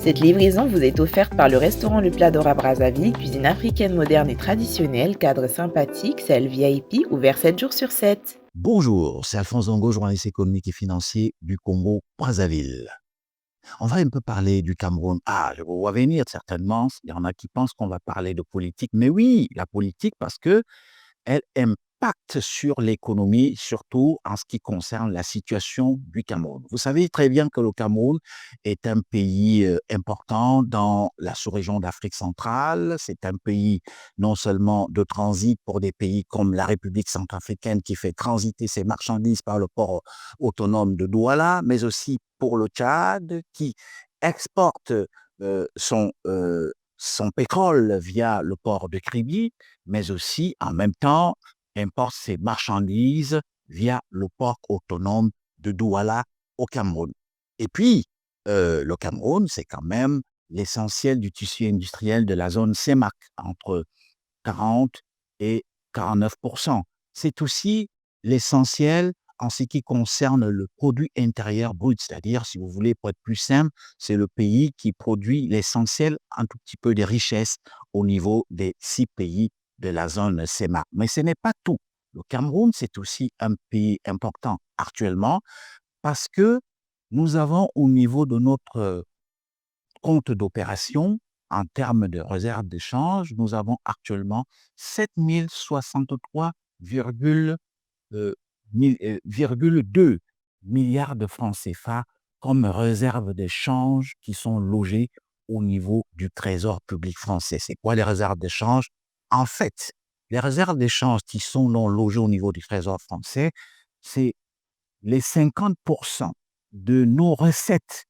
Cette livraison vous est offerte par le restaurant Le Plat d'Or à Brazzaville, cuisine africaine moderne et traditionnelle, cadre sympathique, salle VIP, ouvert 7 jours sur 7. Bonjour, c'est Alphonse Zongo, journaliste économique et financier du Congo, Brazzaville. On va un peu parler du Cameroun. Ah, je vous vois venir certainement. Il y en a qui pensent qu'on va parler de politique. Mais oui, la politique parce que elle impacte sur l'économie, surtout en ce qui concerne la situation du Cameroun. Vous savez très bien que le Cameroun est un pays important dans la sous-région d'Afrique centrale. C'est un pays non seulement de transit pour des pays comme la République centrafricaine qui fait transiter ses marchandises par le port autonome de Douala, mais aussi pour le Tchad qui exporte son pétrole via le port de Kribi, mais aussi en même temps importe ses marchandises via le port autonome de Douala au Cameroun. Et puis, le Cameroun, c'est quand même l'essentiel du tissu industriel de la zone CEMAC, entre 40 et 49%. C'est aussi l'essentiel en ce qui concerne le produit intérieur brut, c'est-à-dire, si vous voulez, pour être plus simple, c'est le pays qui produit l'essentiel, un tout petit peu des richesses au niveau des 6 pays de la zone CEMAC. Mais ce n'est pas tout. Le Cameroun, c'est aussi un pays important actuellement parce que nous avons au niveau de notre compte d'opération, en termes de réserve d'échange, nous avons actuellement 7 063,2 milliards de francs CFA comme réserve d'échange qui sont logées au niveau du Trésor public français. C'est quoi les réserves d'échange? En fait, les réserves d'échange qui sont non logées au niveau du Trésor français, c'est les 50% de nos recettes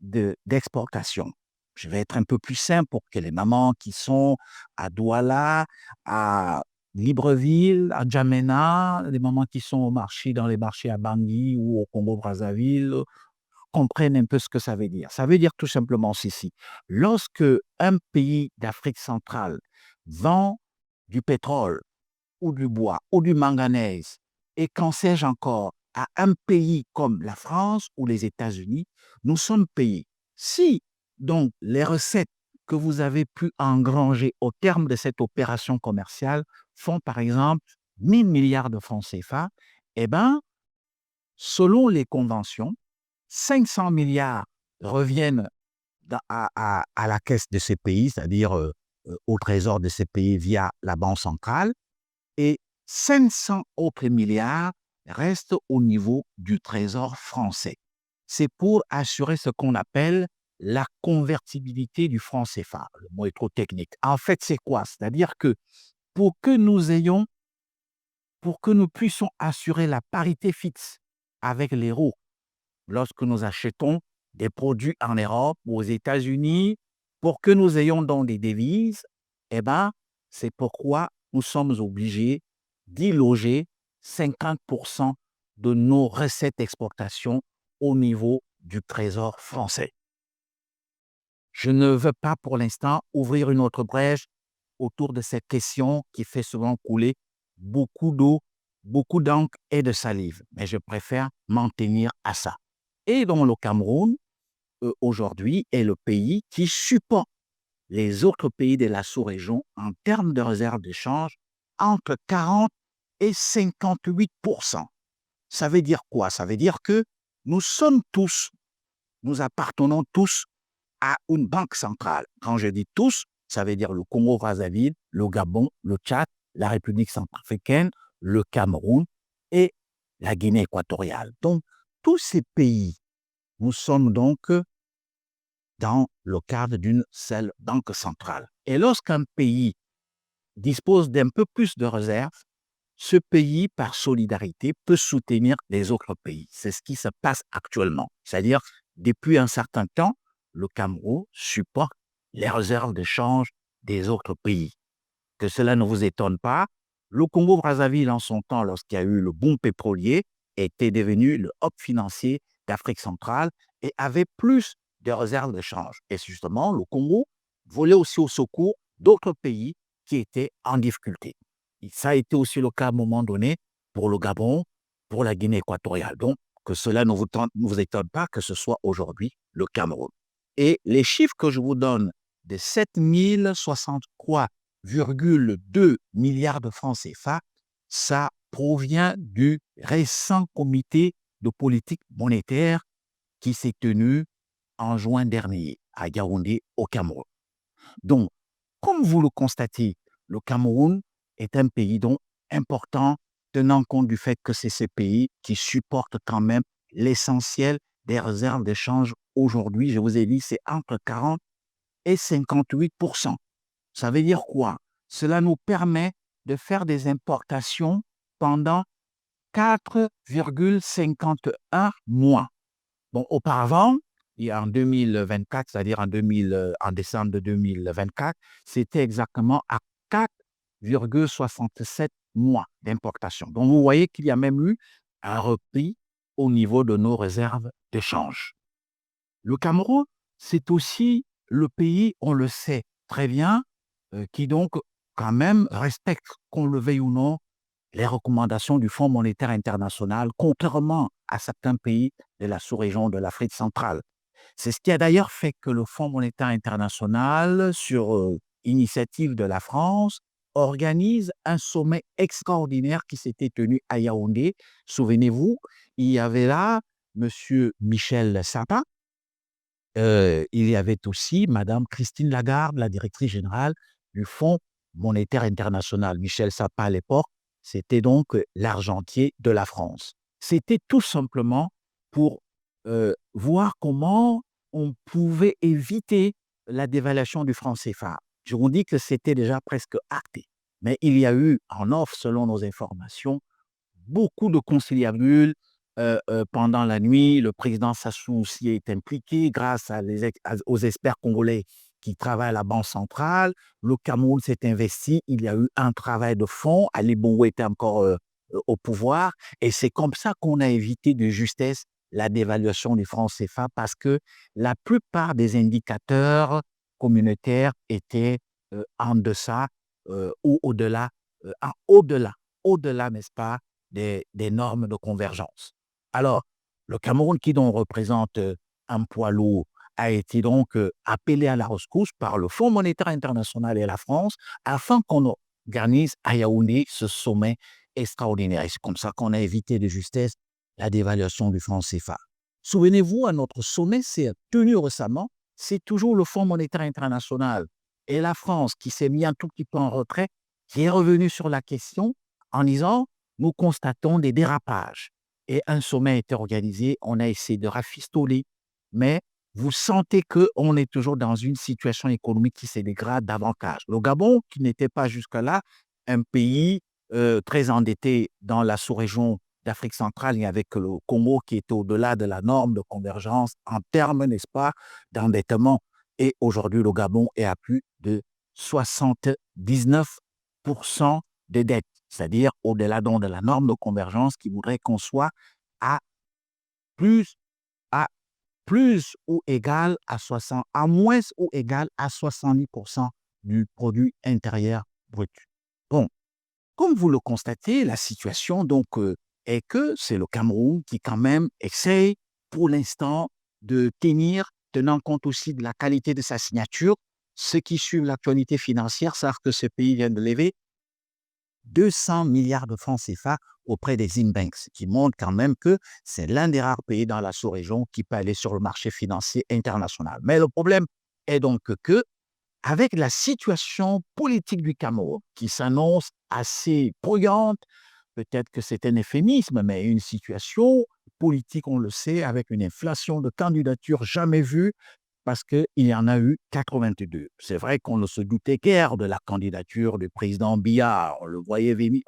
d'exportation. Je vais être un peu plus simple pour que les mamans qui sont à Douala, à Libreville, à Djamena, les mamans qui sont au marché, dans les marchés à Bangui ou au Congo-Brazzaville, comprennent un peu ce que ça veut dire. Ça veut dire tout simplement ceci. Lorsque un pays d'Afrique centrale vend du pétrole ou du bois ou du manganèse et qu'en sais-je encore à un pays comme la France ou les États-Unis, nous sommes payés. Si donc les recettes que vous avez pu engranger au terme de cette opération commerciale font par exemple 1000 milliards de francs CFA, eh bien, selon les conventions, 500 milliards reviennent à la caisse de ces pays, c'est-à-dire au trésor de ces pays via la Banque centrale, et 500 autres milliards restent au niveau du Trésor français. C'est pour assurer ce qu'on appelle la convertibilité du franc CFA. Le mot est trop technique. En fait, c'est quoi? C'est-à-dire que pour que nous ayons, pour que nous puissions assurer la parité fixe avec l'euro lorsque nous achetons des produits en Europe ou aux États-Unis, pour que nous ayons donc des devises, eh ben, c'est pourquoi nous sommes obligés d'y loger 50% de nos recettes d'exportation au niveau du Trésor français. Je ne veux pas pour l'instant ouvrir une autre brèche autour de cette question qui fait souvent couler beaucoup d'eau, beaucoup d'encre et de salive, mais je préfère m'en tenir à ça. Et dans le Cameroun, aujourd'hui, est le pays qui supporte les autres pays de la sous-région en termes de réserve d'échange entre 40 et 58%. Ça veut dire quoi? Ça veut dire que nous sommes tous, nous appartenons tous à une banque centrale. Quand je dis tous, ça veut dire le Congo-Brazzaville, le Gabon, le Tchad, la République centrafricaine, le Cameroun et la Guinée équatoriale. Donc, tous ces pays, nous sommes donc dans le cadre d'une seule banque centrale. Et lorsqu'un pays dispose d'un peu plus de réserves, ce pays, par solidarité, peut soutenir les autres pays. C'est ce qui se passe actuellement. C'est-à-dire, depuis un certain temps, le Cameroun supporte les réserves de change des autres pays. Que cela ne vous étonne pas, le Congo-Brazzaville, en son temps, lorsqu'il y a eu le boom pétrolier, était devenu le hub financier d'Afrique centrale et avait plus de réserves de change. Et justement, le Congo volait aussi au secours d'autres pays qui étaient en difficulté. Et ça a été aussi le cas à un moment donné pour le Gabon, pour la Guinée équatoriale. Donc, que cela ne vous étonne pas que ce soit aujourd'hui le Cameroun. Et les chiffres que je vous donne de 7 063,2 milliards de francs CFA, ça provient du récent comité de politique monétaire qui s'est tenu en juin dernier à Yaoundé, au Cameroun. Donc, comme vous le constatez, le Cameroun est un pays donc important, tenant compte du fait que c'est ce pays qui supporte quand même l'essentiel des réserves d'échange aujourd'hui. Je vous ai dit, c'est entre 40 et 58%. Ça veut dire quoi? Cela nous permet de faire des importations pendant 4,51 mois. Bon, auparavant, en 2024, c'est-à-dire en décembre 2024, c'était exactement à 4,67 mois d'importation. Donc, vous voyez qu'il y a même eu un repli au niveau de nos réserves d'échange. Le Cameroun, c'est aussi le pays, on le sait très bien, qui donc quand même respecte, qu'on le veuille ou non, les recommandations du Fonds monétaire international, contrairement à certains pays de la sous-région de l'Afrique centrale. C'est ce qui a d'ailleurs fait que le Fonds monétaire international, sur initiative de la France, organise un sommet extraordinaire qui s'était tenu à Yaoundé. Souvenez-vous, il y avait là M. Michel Sapin, il y avait aussi Madame Christine Lagarde, la directrice générale du Fonds monétaire international. Michel Sapin, à l'époque, c'était donc l'argentier de la France. C'était tout simplement pour voir comment on pouvait éviter la dévaluation du franc CFA. Je vous dis que c'était déjà presque acté. Mais il y a eu en offre, selon nos informations, beaucoup de conciliabules pendant la nuit. Le président Sassou aussi est impliqué grâce aux experts congolais qui travaillent à la Banque centrale. Le Cameroun s'est investi. Il y a eu un travail de fond. Ali Bongo était encore au pouvoir. Et c'est comme ça qu'on a évité de justesse la dévaluation du franc CFA parce que la plupart des indicateurs communautaires étaient en deçà ou au-delà, au-delà, n'est-ce pas, des normes de convergence. Alors, le Cameroun, qui donc représente un poids lourd, a été donc appelé à la rescousse par le Fonds monétaire international et la France afin qu'on organise à Yaoundé ce sommet extraordinaire. Et c'est comme ça qu'on a évité de justesse la dévaluation du franc CFA. Souvenez-vous, à notre sommet, c'est tenu récemment, c'est toujours le Fonds monétaire international et la France qui s'est mis un tout petit peu en retrait, qui est revenu sur la question en disant nous constatons des dérapages. Et un sommet a été organisé, on a essayé de rafistoler, mais vous sentez qu'on est toujours dans une situation économique qui se dégrade davantage. Le Gabon, qui n'était pas jusque-là un pays très endetté dans la sous-région d'Afrique centrale, et avec le Congo qui était au-delà de la norme de convergence en termes, n'est-ce pas, d'endettement. Et aujourd'hui, le Gabon est à plus de 79% de dette, c'est-à-dire au-delà donc de la norme de convergence qui voudrait qu'on soit à plus, à plus ou égal à 60, à moins ou égal à 70% du produit intérieur brut. Bon, comme vous le constatez, la situation donc est que c'est le Cameroun qui quand même essaye pour l'instant de tenant compte aussi de la qualité de sa signature. Ceux qui suivent l'actualité financière savent que ce pays vient de lever 200 milliards de francs CFA auprès des Inbanks, ce qui montre quand même que c'est l'un des rares pays dans la sous-région qui peut aller sur le marché financier international. Mais le problème est donc que, avec la situation politique du Cameroun, qui s'annonce assez bruyante, peut-être que c'est un euphémisme, mais une situation politique, on le sait, avec une inflation de candidatures jamais vue, parce qu'il y en a eu 82. C'est vrai qu'on ne se doutait guère de la candidature du président Biya, on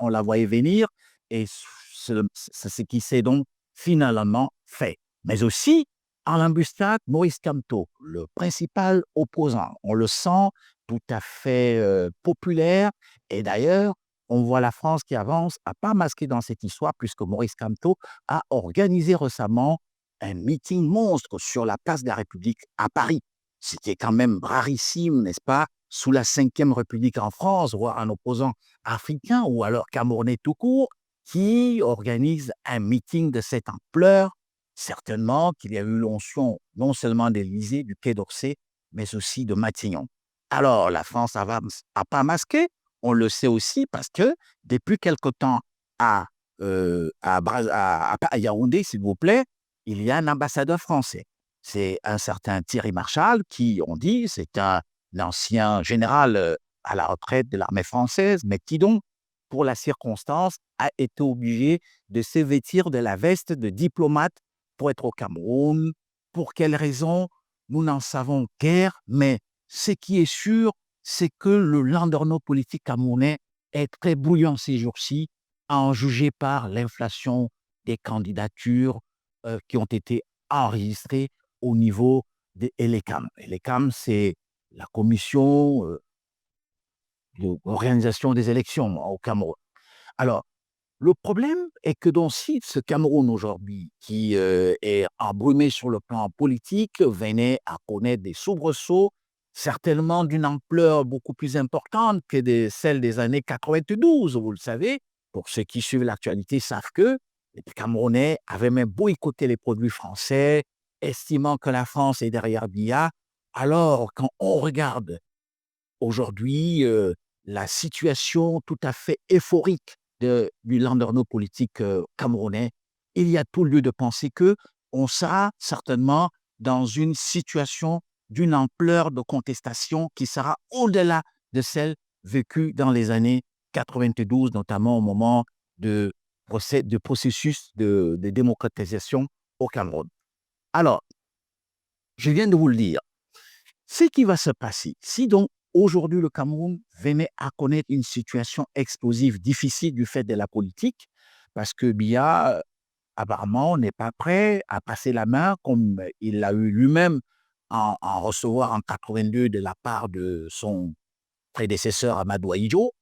la voyait venir, et c'est ce qui s'est donc finalement fait. Mais aussi, en l'embuscade, Maurice Kamto, le principal opposant, on le sent tout à fait populaire, et d'ailleurs, on voit la France qui avance, à pas masquer dans cette histoire, puisque Maurice Kamto a organisé récemment un meeting monstre sur la place de la République à Paris. C'était quand même rarissime, n'est-ce pas, sous la Ve République en France, voir un opposant africain ou alors camerounais tout court qui organise un meeting de cette ampleur. certainement qu'il y a eu l'onction non seulement de l'Élysée, du Quai d'Orsay, mais aussi de Matignon. Alors, la France n'a pas masqué, on le sait aussi parce que depuis quelque temps à, à Yaoundé, s'il vous plaît, il y a un ambassadeur français. C'est un certain Thierry Marchal qui, on dit, c'est un ancien général à la retraite de l'armée française, mais qui donc, pour la circonstance, a été obligé de se vêtir de la veste de diplomate pour être au Cameroun. Pour quelles raisons? Nous n'en savons guère, mais ce qui est sûr, c'est que le landerneau politique camerounais est très bouillant ces jours-ci, à en juger par l'inflation des candidatures qui ont été enregistrées au niveau des ELECAM. ELECAM, c'est la commission d'organisation des élections au Cameroun. Alors, le problème est que dans ce Cameroun aujourd'hui, qui est embrumé sur le plan politique, venait à connaître des soubresauts, certainement d'une ampleur beaucoup plus importante que celle des années 92, vous le savez. Pour ceux qui suivent l'actualité savent que les Camerounais avaient même boycotté les produits français, estimant que la France est derrière BIA. Alors, quand on regarde aujourd'hui la situation tout à fait euphorique du landerneau politique camerounais, il y a tout lieu de penser que on sera certainement dans une situation d'une ampleur de contestation qui sera au-delà de celle vécue dans les années 92, notamment au moment de processus de démocratisation au Cameroun. Alors, je viens de vous le dire, ce qui va se passer, si donc aujourd'hui le Cameroun venait à connaître une situation explosive difficile du fait de la politique, parce que Biya, apparemment, n'est pas prêt à passer la main comme il l'a eu lui-même en recevoir en 82 de la part de son prédécesseur Amadou Ahidjo.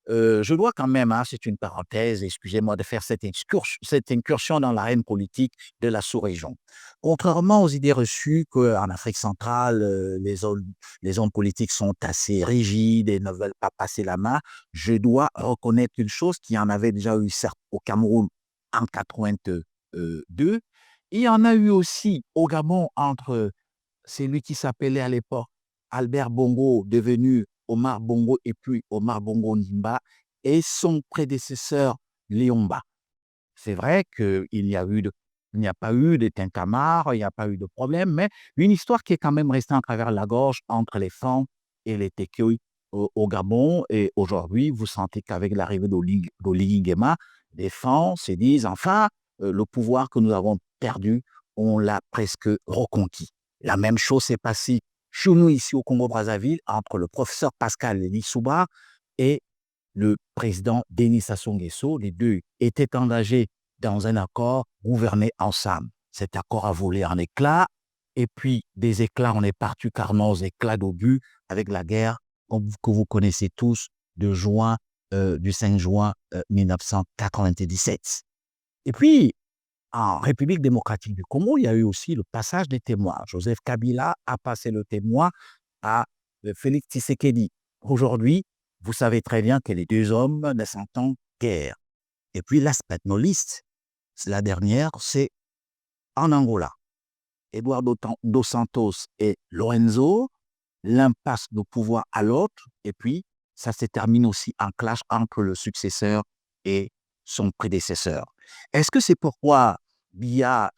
Je dois quand même, hein, c'est une parenthèse, excusez-moi de faire cette incursion dans l'arène politique de la sous-région. Contrairement aux idées reçues qu'en Afrique centrale, les hommes politiques sont assez rigides et ne veulent pas passer la main, je dois reconnaître une chose qui en avait déjà eu certes au Cameroun en 82. Il y en a eu aussi au Gabon entre celui qui s'appelait à l'époque Albert Bongo, devenu Omar Bongo et puis Omar Bongo Ndimba, et son prédécesseur Léomba. C'est vrai il n'y a pas eu de tintamarre, il n'y a pas eu de problème, mais une histoire qui est quand même restée en travers la gorge entre les Fans et les Tekoï au Gabon. Et aujourd'hui, vous sentez qu'avec l'arrivée d'Oligui Nguema, les Fans se disent enfin, le pouvoir que nous avons perdu, on l'a presque reconquis. La même chose s'est passée chez nous ici au Congo-Brazzaville entre le professeur Pascal Lissouba et le président Denis Sassou Nguesso. Les deux étaient engagés dans un accord gouverné ensemble. Cet accord a volé en éclats, et puis des éclats, on est particulièrement aux éclats d'obus avec la guerre que vous connaissez tous du 5 juin 1997. Et puis, en République démocratique du Congo, il y a eu aussi le passage des témoins. Joseph Kabila a passé le témoin à Félix Tshisekedi. Aujourd'hui, vous savez très bien que les deux hommes ne s'entendent guère. Et puis, l'aspect de nos listes, la dernière, c'est en Angola. Eduardo dos Santos et Lorenzo, l'un passe de pouvoir à l'autre, et puis ça se termine aussi en clash entre le successeur et son prédécesseur. Est-ce que c'est pourquoi Biya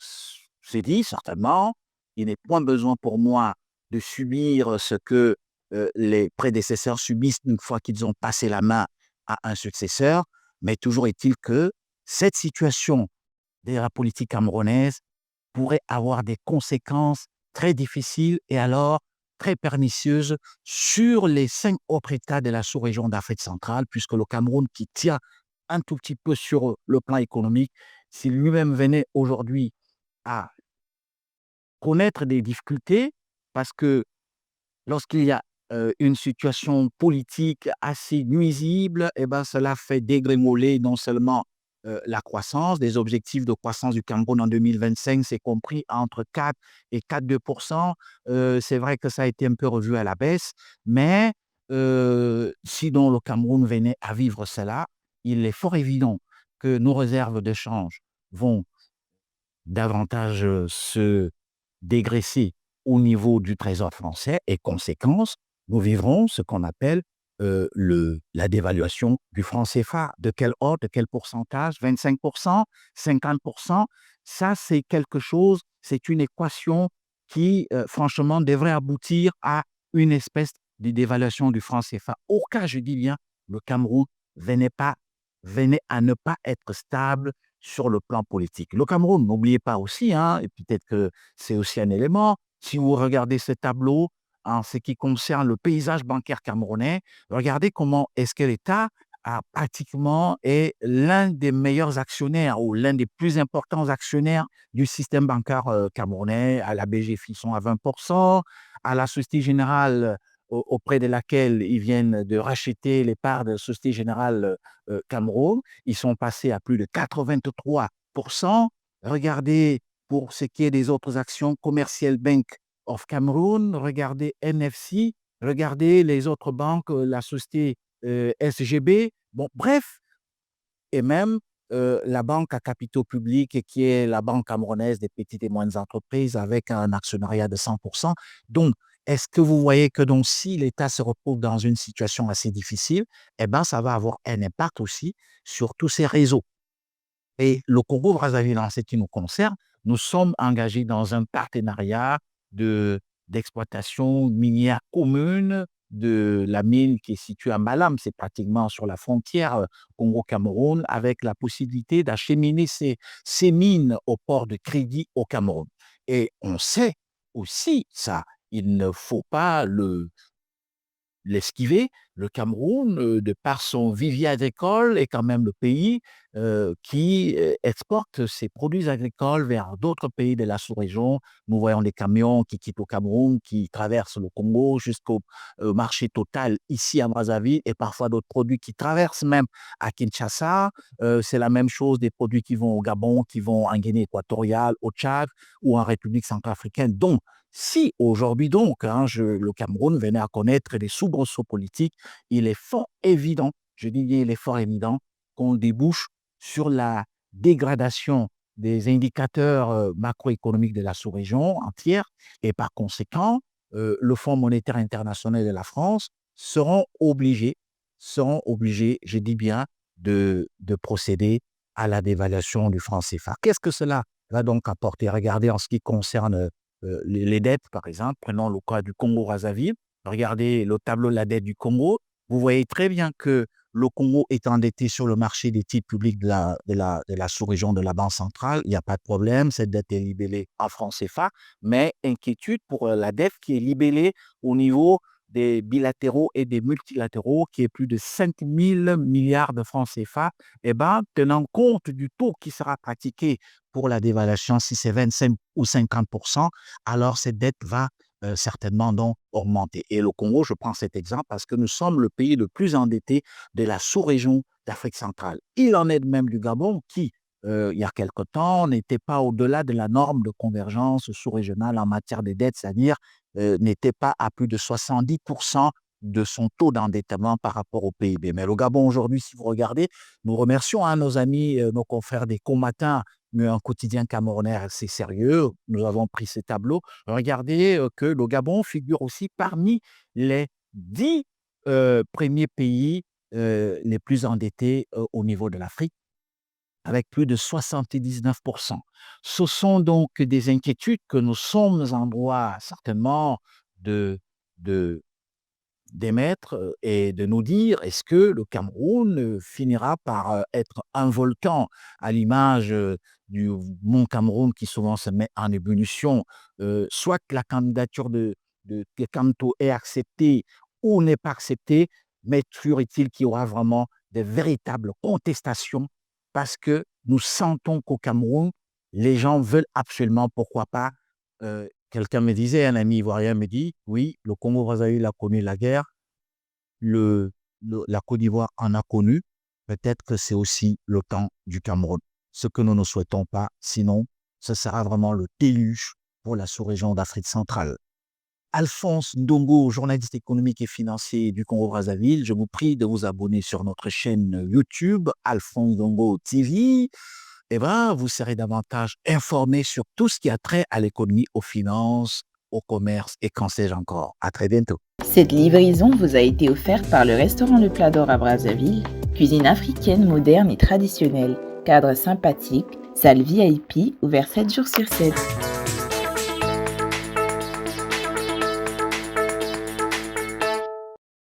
s'est dit, certainement, il n'est point besoin pour moi de subir ce que les prédécesseurs subissent une fois qu'ils ont passé la main à un successeur, mais toujours est-il que cette situation de la politique camerounaise pourrait avoir des conséquences très difficiles et alors très pernicieuses sur les 5 autres États de la sous-région d'Afrique centrale, puisque le Cameroun, qui tient un tout petit peu sur le plan économique, s'il lui-même venait aujourd'hui à connaître des difficultés, parce que lorsqu'il y a une situation politique assez nuisible, eh ben, cela fait dégringoler non seulement la croissance, des objectifs de croissance du Cameroun en 2025, c'est compris entre 4 et 4,2%. C'est vrai que ça a été un peu revu à la baisse, mais si donc le Cameroun venait à vivre cela, il est fort évident que nos réserves de change vont davantage se dégraisser au niveau du trésor français et conséquence, nous vivrons ce qu'on appelle la dévaluation du franc CFA. De quel ordre, de quel pourcentage? 25%, 50%. Ça, c'est quelque chose, c'est une équation qui, franchement, devrait aboutir à une espèce de dévaluation du franc CFA. Au cas, je dis bien, le Cameroun venait, pas, venait à ne pas être stable sur le plan politique. Le Cameroun, n'oubliez pas aussi, hein, et peut-être que c'est aussi un élément, si vous regardez ce tableau en ce qui concerne le paysage bancaire camerounais, regardez comment est-ce que l'État a pratiquement est l'un des meilleurs actionnaires ou l'un des plus importants actionnaires du système bancaire camerounais. À la BGF, ils sont à 20%, à la Société Générale, auprès de laquelle ils viennent de racheter les parts de la Société Générale Cameroun, ils sont passés à plus de 83%. Regardez pour ce qui est des autres actions, Commercial Bank of Cameroun, regardez NFC, regardez les autres banques, la société SGB, bon, bref, et même la banque à capitaux publics qui est la banque camerounaise des petites et moyennes entreprises avec un actionnariat de 100%. Donc, est-ce que vous voyez que donc si l'État se retrouve dans une situation assez difficile, eh ben, ça va avoir un impact aussi sur tous ces réseaux. Et le Congo-Brazzaville, en ce qui nous concerne, nous sommes engagés dans un partenariat de, d'exploitation minière commune de la mine qui est située à Malam, c'est pratiquement sur la frontière Congo-Cameroun, avec la possibilité d'acheminer ces mines au port de Crédit au Cameroun. Et on sait aussi ça, il ne faut pas l'esquiver. Le Cameroun, de par son vivier agricole, est quand même le pays qui exporte ses produits agricoles vers d'autres pays de la sous-région. Nous voyons des camions qui quittent le Cameroun, qui traversent le Congo jusqu'au marché total ici à Brazzaville et parfois d'autres produits qui traversent même à Kinshasa. C'est la même chose des produits qui vont au Gabon, qui vont en Guinée équatoriale, au Tchad ou en République centrafricaine. Donc, si aujourd'hui donc le Cameroun venait à connaître des soubresauts politiques, il est fort évident, je dis bien il est fort évident, qu'on débouche sur la dégradation des indicateurs macroéconomiques de la sous-région entière et par conséquent, le Fonds monétaire international de la France seront obligés, je dis bien, de procéder à la dévaluation du franc CFA. Qu'est-ce que cela va donc apporter? Regardez en ce qui concerne les dettes, par exemple, prenons le cas du Congo-Brazzaville, regardez le tableau de la dette du Congo, vous voyez très bien que le Congo est endetté sur le marché des titres publics de la sous-région de la Banque centrale, il n'y a pas de problème, cette dette est libellée en francs CFA, mais inquiétude pour la dette qui est libellée au niveau des bilatéraux et des multilatéraux, qui est plus de 5 000 milliards de francs CFA, eh ben, tenant compte du taux qui sera pratiqué pour la dévaluation, si c'est 25 ou 50%, alors cette dette va certainement donc augmenter. Et le Congo, je prends cet exemple parce que nous sommes le pays le plus endetté de la sous-région d'Afrique centrale. Il en est de même du Gabon qui, il y a quelque temps, n'était pas au-delà de la norme de convergence sous-régionale en matière de dette, c'est-à-dire n'était pas à plus de 70% de son taux d'endettement par rapport au PIB. Mais le Gabon aujourd'hui, si vous regardez, nous remercions nos amis, nos confrères des combattants, mais un quotidien camerounais assez sérieux. Nous avons pris ces tableaux. Regardez que le Gabon figure aussi parmi les 10 premiers pays les plus endettés au niveau de l'Afrique, avec plus de 79%. Ce sont donc des inquiétudes que nous sommes en droit certainement de, de, d'émettre et de nous dire est-ce que le Cameroun finira par être un volcan à l'image du mont Cameroun qui souvent se met en ébullition, soit que la candidature de Kanto est acceptée ou n'est pas acceptée, mais toujours est-il qu'il y aura vraiment de véritables contestations parce que nous sentons qu'au Cameroun, les gens veulent absolument, pourquoi pas, quelqu'un me disait, un ami ivoirien me dit, oui, le Congo-Brazzaville a connu la guerre, la Côte d'Ivoire en a connu, peut-être que c'est aussi le temps du Cameroun. Ce que nous ne souhaitons pas, sinon, ce sera vraiment le déluge pour la sous-région d'Afrique centrale. Alphonse Ndongo, journaliste économique et financier du Congo-Brazzaville, je vous prie de vous abonner sur notre chaîne YouTube, Alphonse Ndongo TV. eh ben, vous serez davantage informé sur tout ce qui a trait à l'économie, aux finances, au commerce et qu'en sais-je encore. À très bientôt. Cette livraison vous a été offerte par le restaurant Le Plat d'Or à Brazzaville, cuisine africaine moderne et traditionnelle, cadre sympathique, salle VIP, ouvert 7 jours sur 7.